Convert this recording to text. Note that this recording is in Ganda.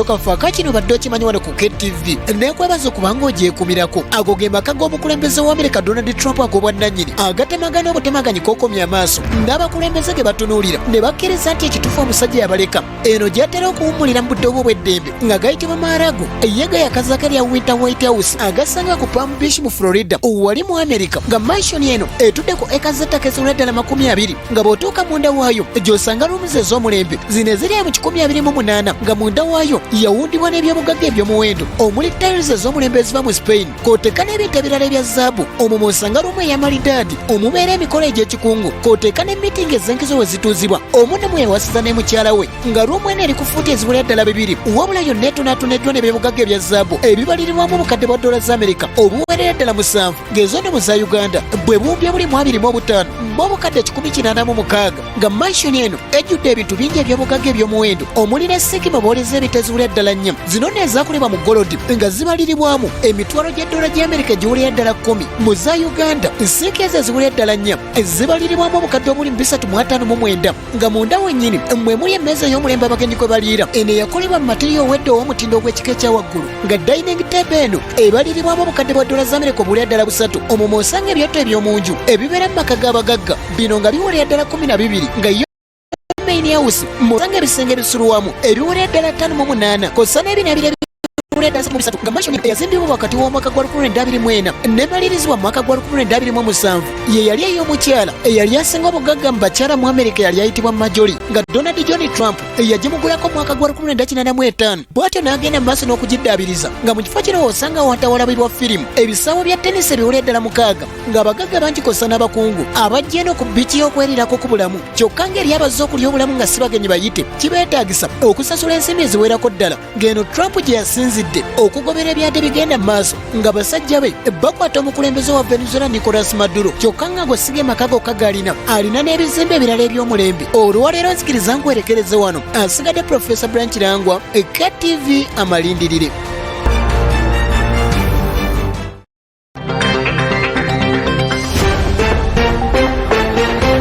Kafa kino badde kimanyi wano ku KTV nekwebaza okubanga ogyekumirako ago ge maka g'omukulembeze wa Amerika Donald Trump ag'obwannannyini agatemagana obutemaganye k'okomya amaaso n'abakulembeze ge batunuulira ne bakkiriza nti ekituufu omusajja yabaleka eno gy'atera okuwummulira mu budde obw'eddembe nga gayitibwa maarago eyega yakazaka lya White House agasanga ku Palm Beach mu Florida wali mu Amerika nga mansion eno etudde ku eka z'ettaka eziwera ddala 20 nga bw'otuuka munda waayo gy'osanga rooms ez'omulembe zino eziri mu 128 nga munda waayo yawundibwa n'ebyobugagga eby'omuwendo omuli tiles ez'omulembe eziva mu Spain k'oteeka n'ebintu ebirala ebya zaabu omwo mw'osanga ruumu ey'amalidaadi omubeera emikolo egy'ekikungu k'oteeka ne meeting ez'enkizo we zituuzibwa omu ne mwewasiza ne mukyala we nga ruumu eno eri ku fuuti eziwera ddala 2 wabula yonna etunaatuneddwa n'ebyobugagga ebya zaabu ebibalirirwamu obukadde bwa dola z'Amerika obuwerera ddala 7 ng'ezo nno mu za Uganda bwe bumpya buli 25 m'obukadde 186 nga mansion eno ejjudde ebintu bingi eby'obugagga eby'omuwendo omuli ne sinki mu boolezi ebiteziwera ddala 4 zino ne ezaakolebwa mu golodi nga zibaliribwamu emitwalo gy'eddola gy'Amerika giwulira ddala 10 mu za Uganda sinki ezo eziwulira ddala 4 zibaliribwamu obukadde obuli 359 nga munda wennyini mwe muli emmeeza ey'omulembe abagenyi kwe baliira eno eyakolebwa mu matiriyo owedde ow'omutindo ogw'ekika ekya waggulu nga dining table eno ebaliribwamu obukadde bwa dola z'Amerika obuwulira ddala 3 omwo mw'osanga ebyatto eby'omunju ebibeera mu maka g'abagagga bino nga biwulira ddala 12 nga main house mw'osanga ebisenge ebisuluwamu ebiwulira ddala 5 kosa n'ebinaabira nga mansion yazimbibwa wakati w'omwaka gwa 2024 n'emalirizibwa mu mwaka gwa 2027 ye yali ey'omukyala eyali asinga obugagga mu bakyala mu Amerika yali ayitibwa Majoli nga Donald John Trump yagimugulako mu mwaka gwa 1985 bw'atyo n'agenda mu maaso n'okugiddaabiriza nga mu kifo kino osanga watawalabirwa firimu ebisaawo bya tenisi ebiwulira ddala 6 ng'abagagga bangi kosa n'abakungu abajja eno ku biiki y'okwerirako ku bulamu kyokka ng'eri abazze okulya obulamu nga si bagenyi bayite kibeetaagisa okusasula ensimbi eziwerako ddala ng'eno Trump gye yasinzidde okugobera ebyadde bigenda mu maaso nga basajja be bakwata omukulembeze wa Venezuela Nicolas Maduro kyokka nga gwesiga emaka gokka g'alina alina n'ebizimbe ebirala eby'omulembe olwaleero nzikiriza nkwerekereze wano asigadde Profesa Branch Langwa KTV Amalindirire.